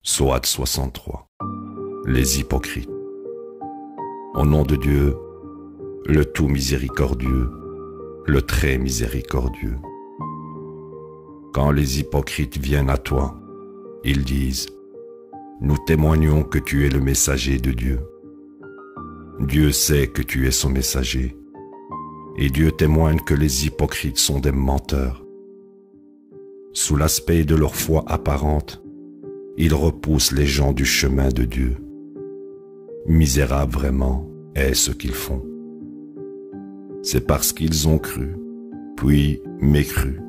Sourate 63. Les hypocrites. Au nom de Dieu, le tout miséricordieux, le très miséricordieux. Quand les hypocrites viennent à toi, ils disent: nous témoignons que tu es le messager de Dieu. Dieu sait que tu es son messager, et Dieu témoigne que les hypocrites sont des menteurs. Sous l'aspect de leur foi apparente, ils repoussent les gens du chemin de Dieu. Misérable vraiment est ce qu'ils font. C'est parce qu'ils ont cru, puis mécru,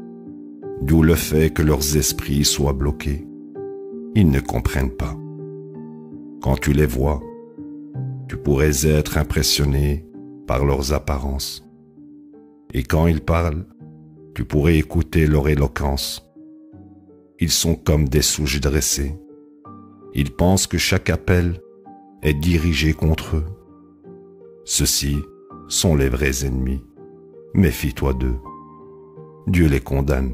d'où le fait que leurs esprits soient bloqués. Ils ne comprennent pas. Quand tu les vois, tu pourrais être impressionné par leurs apparences. Et quand ils parlent, tu pourrais écouter leur éloquence. Ils sont comme des souches dressées. Ils pensent que chaque appel est dirigé contre eux. Ceux-ci sont les vrais ennemis. Méfie-toi d'eux. Dieu les condamne.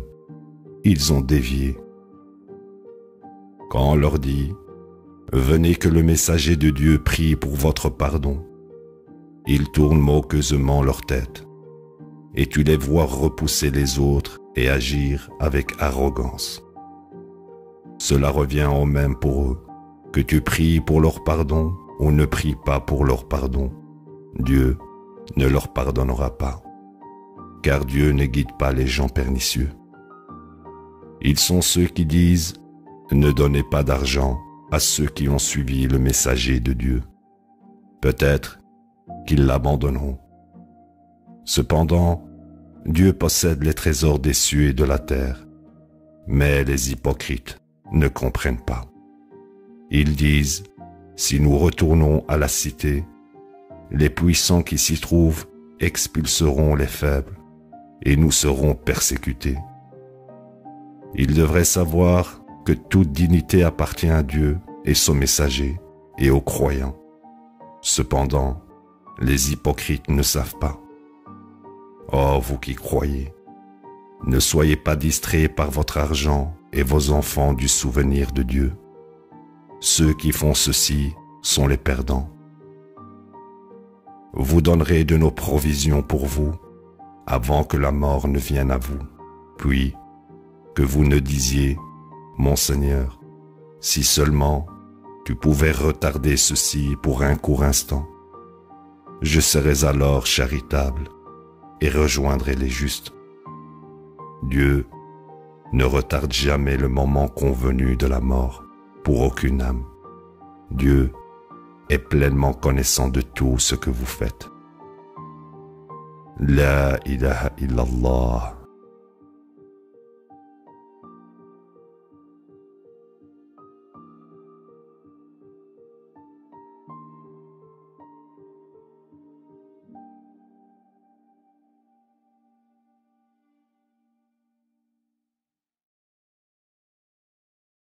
Ils ont dévié. Quand on leur dit: venez que le messager de Dieu prie pour votre pardon, ils tournent moqueusement leur tête, et tu les vois repousser les autres et agir avec arrogance. Cela revient au même pour eux, que tu pries pour leur pardon ou ne pries pas pour leur pardon. Dieu ne leur pardonnera pas, car Dieu ne guide pas les gens pernicieux. Ils sont ceux qui disent: ne donnez pas d'argent à ceux qui ont suivi le messager de Dieu. Peut-être qu'ils l'abandonneront. Cependant, Dieu possède les trésors des cieux et de la terre, mais les hypocrites ne comprennent pas. Ils disent: si nous retournons à la cité, les puissants qui s'y trouvent expulseront les faibles et nous serons persécutés. Ils devraient savoir que toute dignité appartient à Dieu et son messager et aux croyants. Cependant, les hypocrites ne savent pas. Oh, vous qui croyez, ne soyez pas distraits par votre argent et vos enfants du souvenir de Dieu. Ceux qui font ceci sont les perdants. Vous donnerez de nos provisions pour vous avant que la mort ne vienne à vous, puis que vous ne disiez: mon Seigneur, si seulement tu pouvais retarder ceci pour un court instant, je serais alors charitable et rejoindrais les justes. Dieu ne retarde jamais le moment convenu de la mort pour aucune âme. Dieu est pleinement connaissant de tout ce que vous faites. La ilaha illallah.